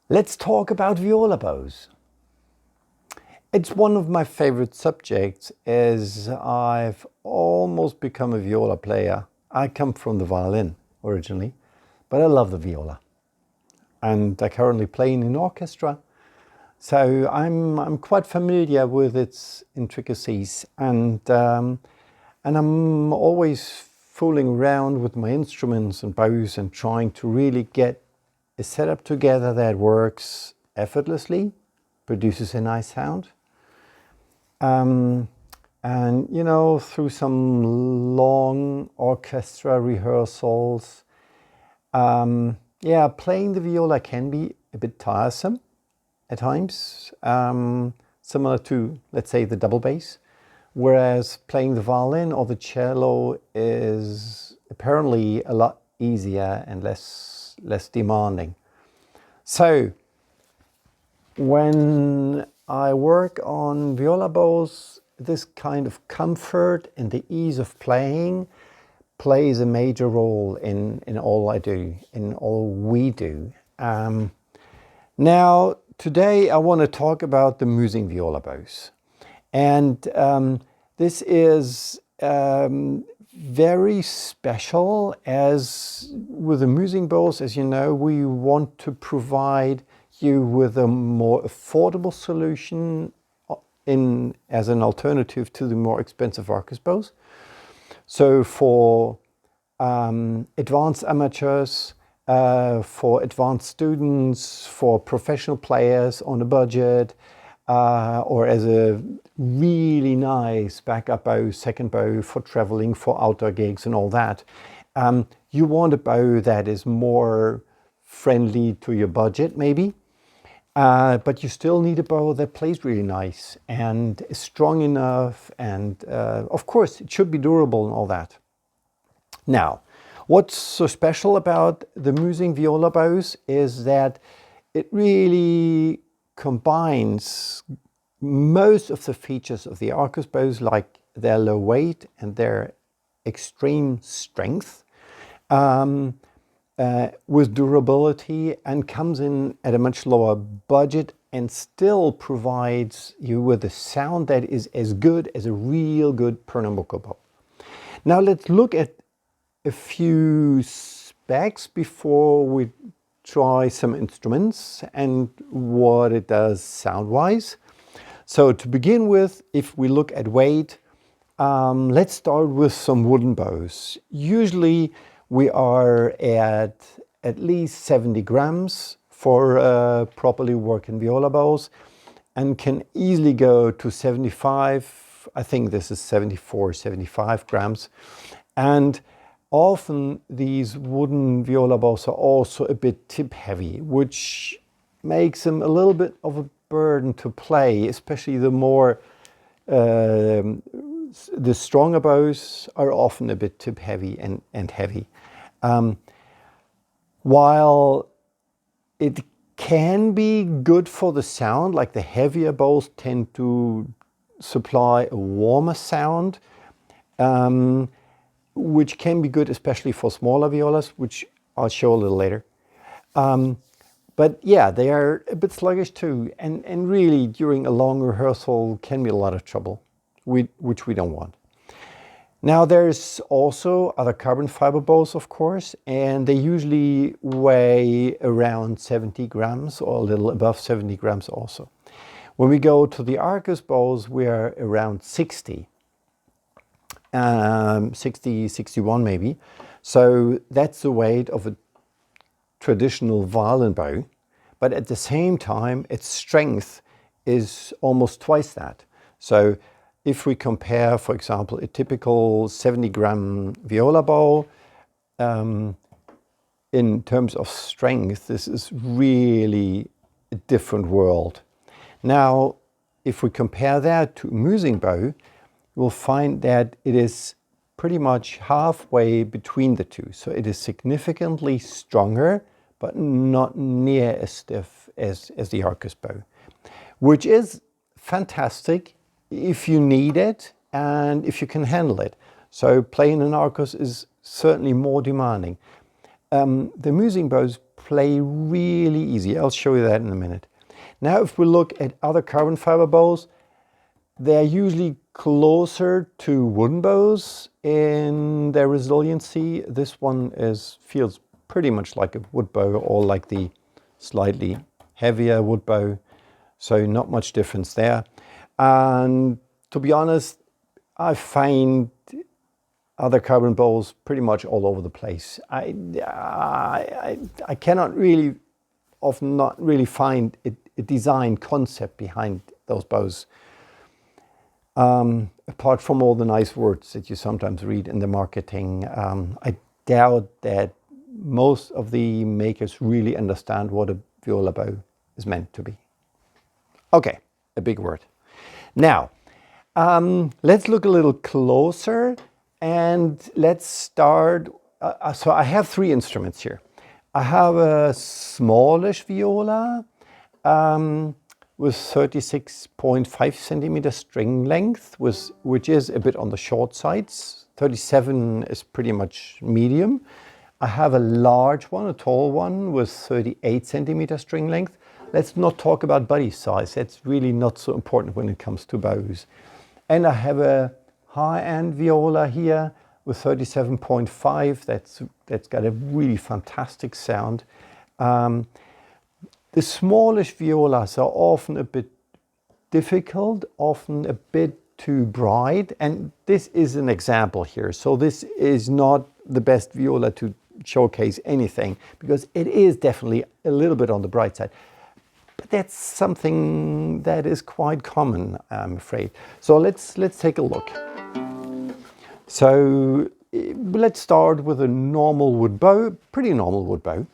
Let's talk about viola bows. It's one of my favorite subjects as I've almost become a viola player. I come from the violin originally, but I love the viola. And I currently play in an orchestra, so I'm quite familiar with its intricacies, and I'm always fooling around with my instruments and bows and trying to really get a setup together that works effortlessly, produces a nice sound. And you know, through some long orchestra rehearsals, yeah, playing the viola can be a bit tiresome at times, similar to, let's say, the double bass, whereas playing the violin or the cello is apparently a lot easier and less demanding. So when I work on viola bows, this kind of comfort and the ease of playing plays a major role in all I do, in all we do. Now, today I want to talk about the Müsing viola bows. And this is very special, as with the Müsing bows, as you know, we want to provide you with a more affordable solution as an alternative to the more expensive Arcus bows. So for advanced amateurs, for advanced students, for professional players on a budget, or as a really nice backup bow, second bow for traveling, for outdoor gigs and all that, you want a bow that is more friendly to your budget maybe, but you still need a bow that plays really nice and is strong enough, and of course it should be durable and all that. Now, what's so special about the Müsing viola bows is that it really combines most of the features of the Arcus bows, like their low weight and their extreme strength, with durability, and comes in at a much lower budget and still provides you with a sound that is as good as a real good Pernambuco bow. Now let's look at a few specs before we try some instruments and what it does sound-wise. So to begin with, if we look at weight, let's start with some wooden bows. Usually we are at least 70 grams for properly working viola bows, and can easily go to 75. I think this is 74, 75 grams. And often these wooden viola bows are also a bit tip heavy, which makes them a little bit of a burden to play, especially the more the stronger bows are often a bit tip heavy and heavy. While it can be good for the sound, like the heavier bows tend to supply a warmer sound, which can be good especially for smaller violas, which I'll show a little later. But yeah, they are a bit sluggish too, and really during a long rehearsal can be a lot of trouble, which we don't want. Now there's also other carbon fiber bows, of course, and they usually weigh around 70 grams or a little above 70 grams also. When we go to the Arcus bows, we are around 60, 61 maybe. So that's the weight of a traditional violin bow, but at the same time its strength is almost twice that. So if we compare, for example, a typical 70-gram viola bow, in terms of strength, this is really a different world. Now, if we compare that to a Müsing bow, we'll find that it is pretty much halfway between the two. So it is significantly stronger, but not near as stiff as the Arcus bow, which is fantastic if you need it and if you can handle it. So playing an Arcus is certainly more demanding. The Müsing bows play really easy. I'll show you that in a minute. Now, if we look at other carbon fiber bows, they're usually closer to wooden bows in their resiliency. This one feels pretty much like a wood bow, or like the slightly heavier wood bow. So not much difference there. And to be honest, I find other carbon bows pretty much all over the place. I cannot really, often not really find a design concept behind those bows. Apart from all the nice words that you sometimes read in the marketing, I doubt that most of the makers really understand what a viola bow is meant to be. Okay, a big word. Now, let's look a little closer, and let's start. So I have three instruments here. I have a smallish viola with 36.5 centimeter string length, which is a bit on the short sides. 37 is pretty much medium. I have a large one, a tall one, with 38 centimeter string length. Let's not talk about body size. That's really not so important when it comes to bows. And I have a high-end viola here with 37.5. That's got a really fantastic sound. The smallish violas are often a bit difficult, often a bit too bright. And this is an example here. So this is not the best viola to showcase anything, because it is definitely a little bit on the bright side. But that's something that is quite common, I'm afraid. So let's take a look. So let's start with a normal wood bow, pretty normal wood bow.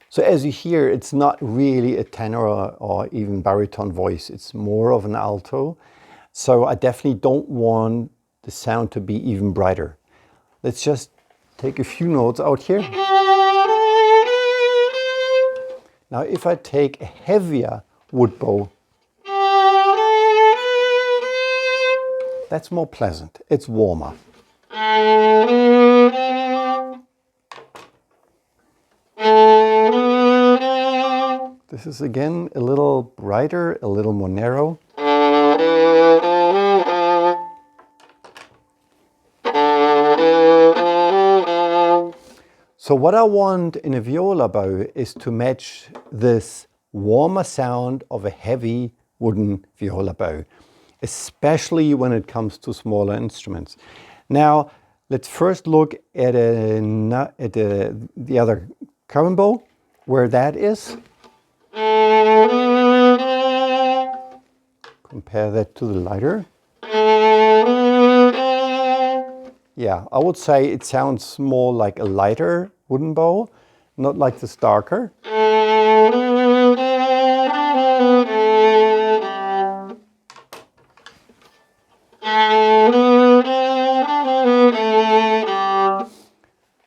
So as you hear, it's not really a tenor or even baritone voice. It's more of an alto. So I definitely don't want the sound to be even brighter. Let's just take a few notes out here. Now, if I take a heavier wood bow, that's more pleasant. It's warmer. This is again a little brighter, a little more narrow. So what I want in a viola bow is to match this warmer sound of a heavy wooden viola bow, especially when it comes to smaller instruments. Now, let's first look at the other carbon bow, where that is. Compare that to the lighter. Yeah, I would say it sounds more like a lighter wooden bow, not like the darker.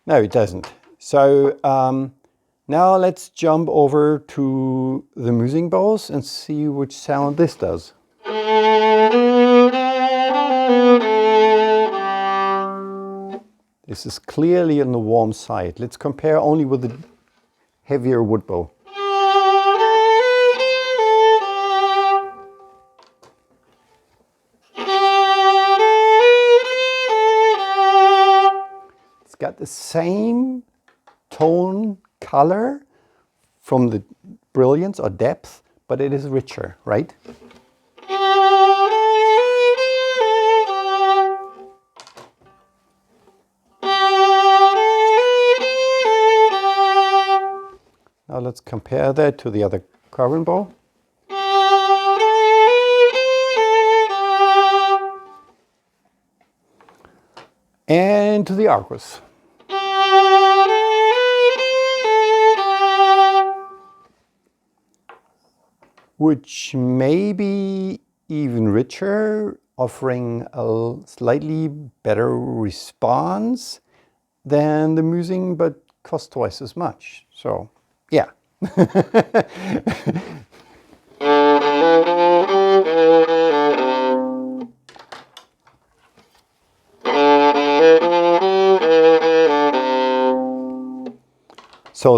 No, it doesn't. So now let's jump over to the Müsing bows and see which sound this does. This is clearly on the warm side. Let's compare only with the heavier wood bow. It's got the same tone, color from the brilliance or depth, but it is richer, right? Now let's compare that to the other carbon bow. And to the Arcus. Which may be even richer, offering a slightly better response than the Müsing, but costs twice as much. So yeah, So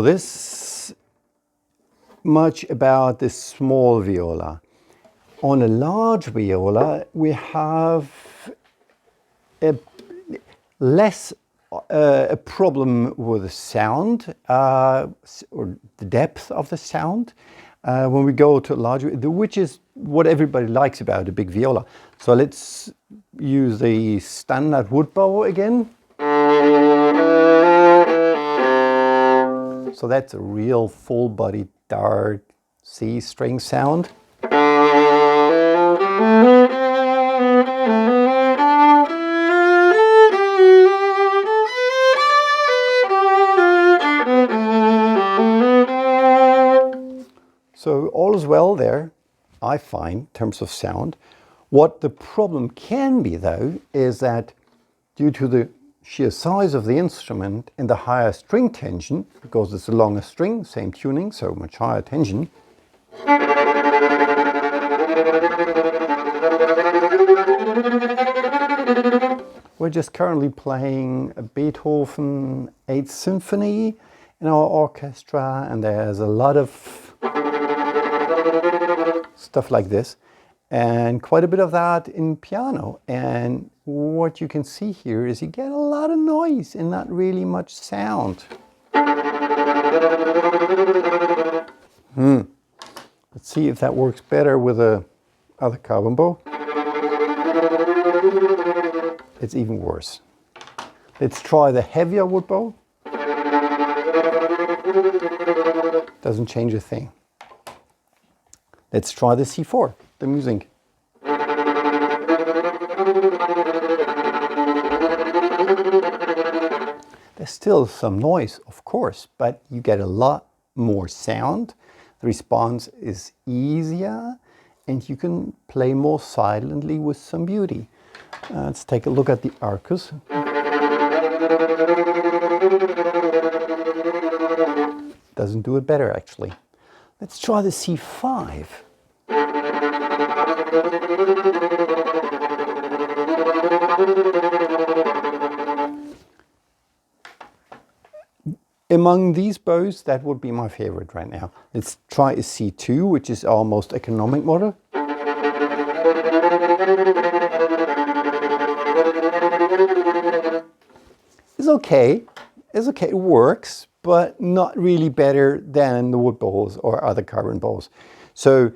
this much about this small viola. On a large viola, we have a less a problem with the sound or the depth of the sound when we go to a larger, which is what everybody likes about a big viola. So let's use the standard wood bow again. So that's a real full-bodied, dark C string sound. So all is well there, I find, in terms of sound. What the problem can be, though, is that due to the sheer size of the instrument and the higher string tension, because it's a longer string, same tuning, so much higher tension, we're just currently playing a Beethoven 8th Symphony in our orchestra, and there's a lot of stuff like this, and quite a bit of that in piano. And what you can see here is you get a lot of noise and not really much sound. Let's see if that works better with a other carbon bow. It's even worse. Let's try the heavier wood bow. Doesn't change a thing. Let's try the C4, the Müsing. There's still some noise, of course, but you get a lot more sound. The response is easier, and you can play more silently with some beauty. Let's take a look at the Arcus. Doesn't do it better, actually. Let's try the C5. Among these bows, that would be my favorite right now. Let's try a C2, which is our most economic model. It's okay. It's okay. It works, but not really better than the wood bows or other carbon bows. So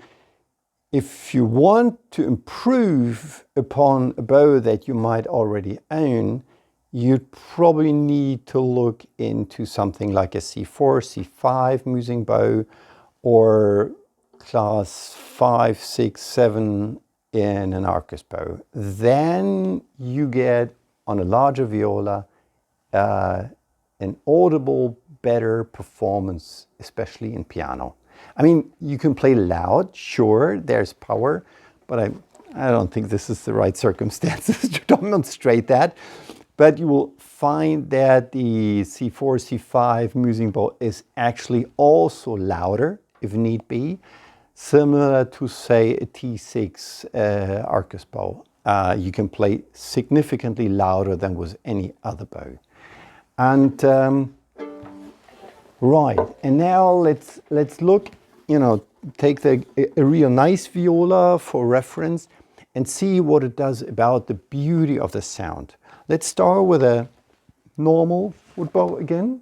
if you want to improve upon a bow that you might already own, you'd probably need to look into something like a C4, C5 Müsing bow, or class 5, 6, 7 in an Arcus bow. Then you get, on a larger viola, an audible, better performance, especially in piano. I mean, you can play loud, sure, there's power, but I don't think this is the right circumstances to demonstrate that. But you will find that the C4, C5 Müsing bow is actually also louder, if need be, similar to, say, a T6 Arcus bow. You can play significantly louder than with any other bow. And right, and now let's look, take a real nice viola for reference and see what it does about the beauty of the sound. Let's start with a normal wood bow again.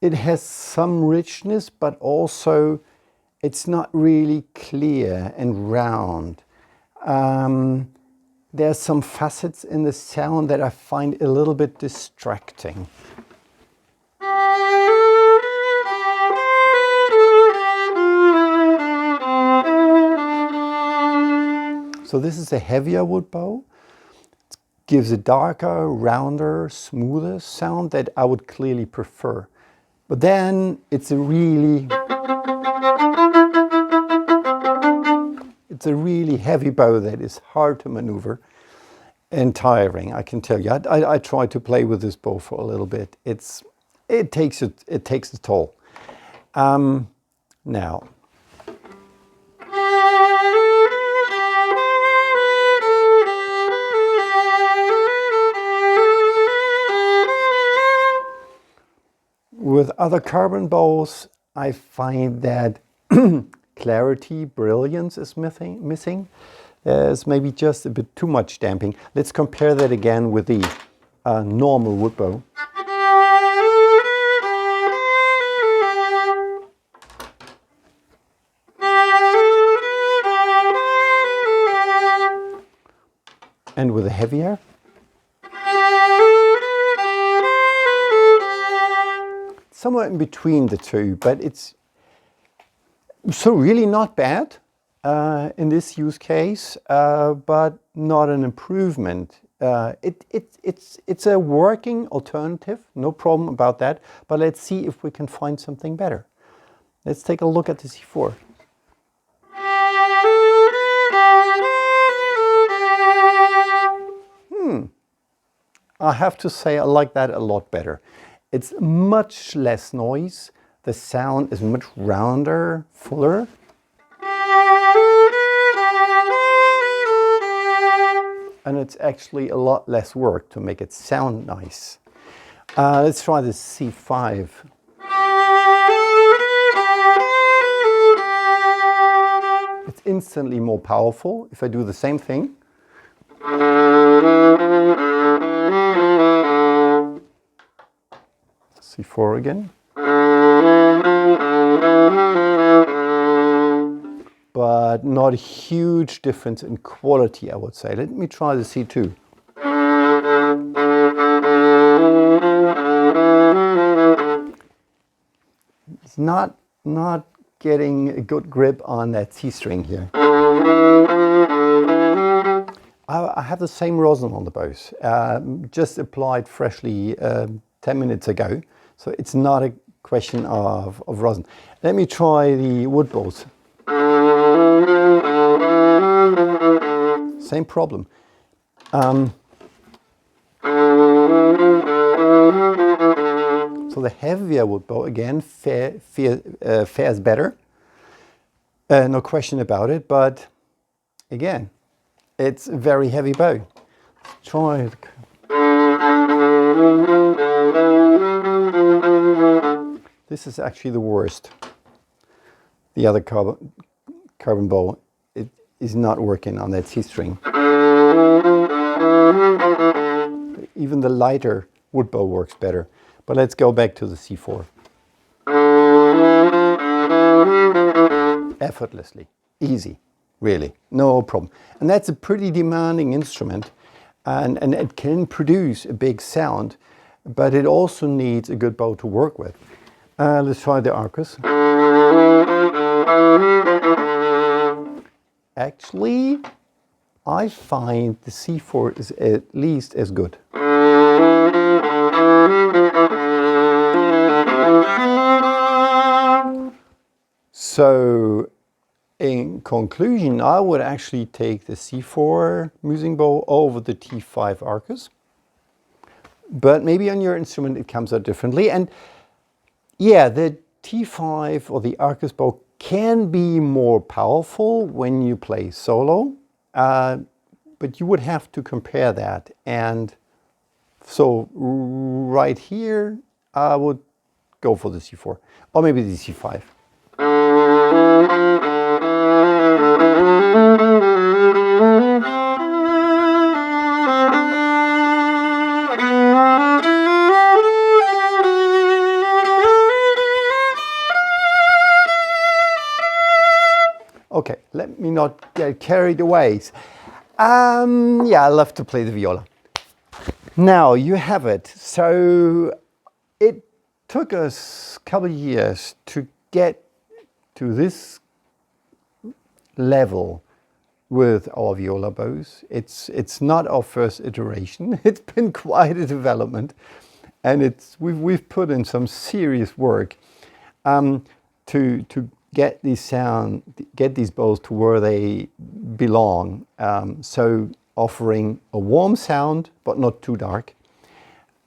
It has some richness, but also it's not really clear and round. There's some facets in the sound that I find a little bit distracting. So this is a heavier wood bow. It gives a darker, rounder, smoother sound that I would clearly prefer. But then it's a really heavy bow that is hard to maneuver and tiring, I can tell you. I tried to play with this bow for a little bit. It takes a toll. Now, with other carbon bows, I find that clarity, brilliance is missing. There's maybe just a bit too much damping. Let's compare that again with the normal wood bow. And with a heavier. Somewhere in between the two, but it's so really not bad in this use case, but not an improvement. It's a working alternative, no problem about that, but let's see if we can find something better. Let's take a look at the C4. I have to say I like that a lot better. It's much less noise. The sound is much rounder, fuller. And it's actually a lot less work to make it sound nice. Let's try the C5. It's instantly more powerful if I do the same thing. C4 again. But not a huge difference in quality, I would say. Let me try the C2. It's not getting a good grip on that C string here. I have the same rosin on the bows, just applied freshly 10 minutes ago. So it's not a question of rosin. Let me try the wood bows. Same problem. So the heavier wood bow again fares better. No question about it, but again, it's a very heavy bow. Let's try it. This is actually the worst. The other carbon bow, it is not working on that C string. Even the lighter wood bow works better. But let's go back to the C4. Effortlessly, easy, really, no problem. And that's a pretty demanding instrument, and it can produce a big sound, but it also needs a good bow to work with. Let's try the Arcus. Actually, I find the C4 is at least as good. So, in conclusion, I would actually take the C4 Müsing bow over the T5 Arcus. But maybe on your instrument it comes out differently. And yeah, the T5 or the Arcus bow can be more powerful when you play solo, but you would have to compare that. And so right here, I would go for the C4 or maybe the C5. Okay, let me not get carried away. Yeah, I love to play the viola. Now you have it. So it took us a couple of years to get to this level with our viola bows. It's not our first iteration. It's been quite a development, and we've put in some serious work to get these bows to where they belong. So offering a warm sound but not too dark,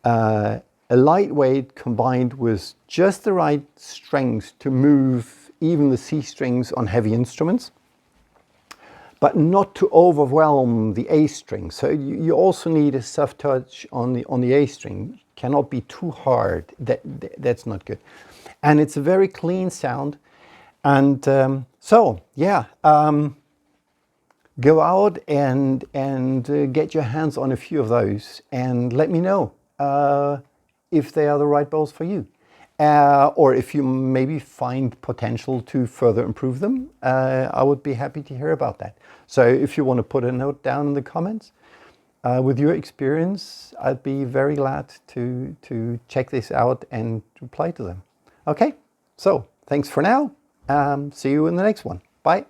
a lightweight combined with just the right strings to move even the C strings on heavy instruments, but not to overwhelm the A string. So you also need a soft touch on the A string. Cannot be too hard. That's not good. And it's a very clean sound. And so yeah, go out and get your hands on a few of those and let me know if they are the right bows for you. Or if you maybe find potential to further improve them, I would be happy to hear about that. So if you want to put a note down in the comments with your experience, I'd be very glad to check this out and reply to them. Okay, so thanks for now. See you in the next one. Bye.